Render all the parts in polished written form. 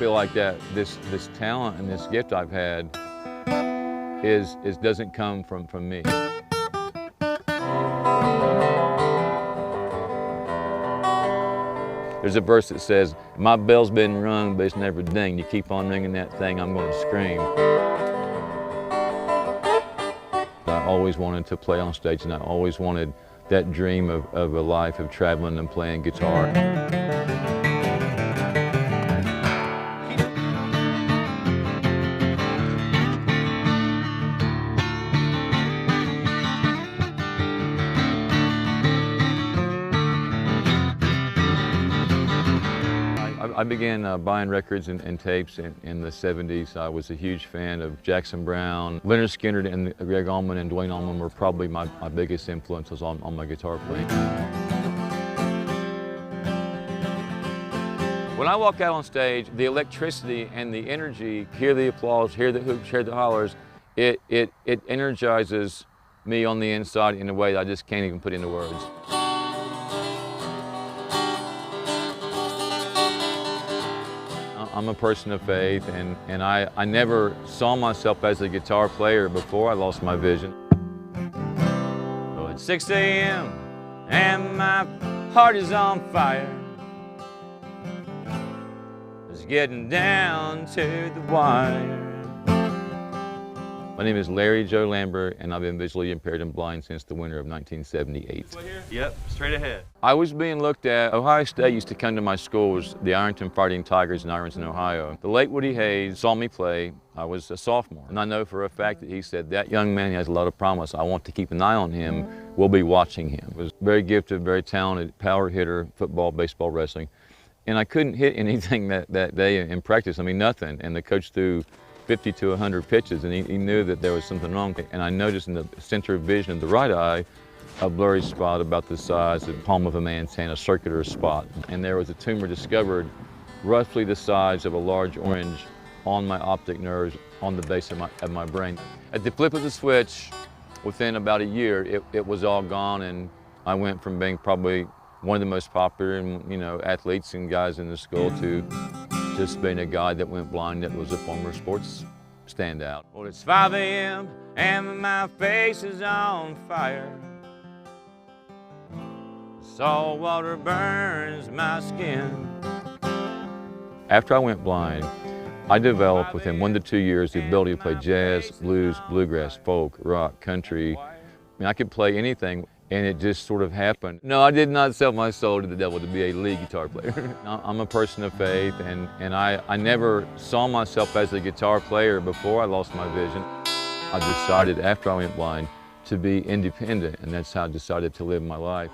feel like that this talent and this gift I've had doesn't come from me. There's a verse that says, "My bell's been rung, but it's never dinged. You keep on ringing that thing, I'm gonna scream." I always wanted to play on stage, and I always wanted that dream of a life of traveling and playing guitar. I began buying records and tapes in the 70s. I was a huge fan of Jackson Browne. Leonard Skinner and Greg Allman and Dwayne Allman were probably my biggest influences on my guitar playing. When I walk out on stage, the electricity and the energy, hear the applause, hear the hoops, hear the hollers, it energizes me on the inside in a way that I just can't even put into words. I'm a person of faith, and I never saw myself as a guitar player before I lost my vision. So it's 6 a.m. and my heart is on fire. It's getting down to the wire. My name is Larry Joe Lambert, and I've been visually impaired and blind since the winter of 1978. Yep, straight ahead. I was being looked at. Ohio State used to come to my school, was the Ironton Fighting Tigers in Ironton, Ohio. The late Woody Hayes saw me play. I was a sophomore, and I know for a fact that he said, "That young man has a lot of promise. I want to keep an eye on him. We'll be watching him." He was very gifted, very talented, power hitter, football, baseball, wrestling. And I couldn't hit anything that day in practice. I mean, nothing. And the coach threw 50 to 100 pitches, and he knew that there was something wrong. And I noticed in the center of vision of the right eye, a blurry spot about the size of the palm of a man's hand, a circular spot. And there was a tumor discovered roughly the size of a large orange on my optic nerves on the base of my brain. At the flip of the switch, within about a year, it was all gone, and I went from being probably one of the most popular athletes and guys in the school to just being a guy that went blind that was a former sports standout. Well, it's 5 a.m. and my face is on fire. Salt water burns my skin. After I went blind, I developed within 1 to 2 years the ability to play jazz, blues, bluegrass, folk, rock, country. I mean, I could play anything, and it just sort of happened. No, I did not sell my soul to the devil to be a lead guitar player. I'm a person of faith, and I never saw myself as a guitar player before I lost my vision. I decided after I went blind to be independent, and that's how I decided to live my life.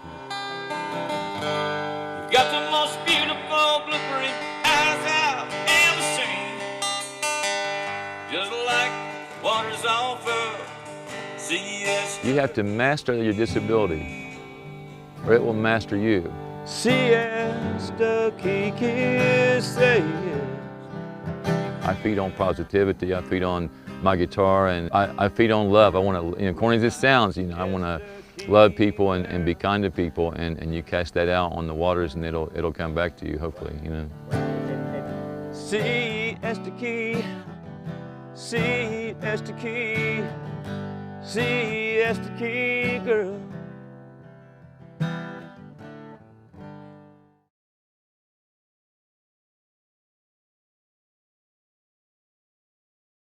You've got the most beautiful blueprint eyes I've ever seen. Just like water's off of CS. You have to master your disability, or it will master you. Siesta, kiki, say yes. I feed on positivity, I feed on my guitar, and I feed on love. I want to, corny as it sounds, I want to love people and be kind to people, and you cast that out on the waters, and it'll come back to you, hopefully, Siesta key, siesta key, siesta key, girl.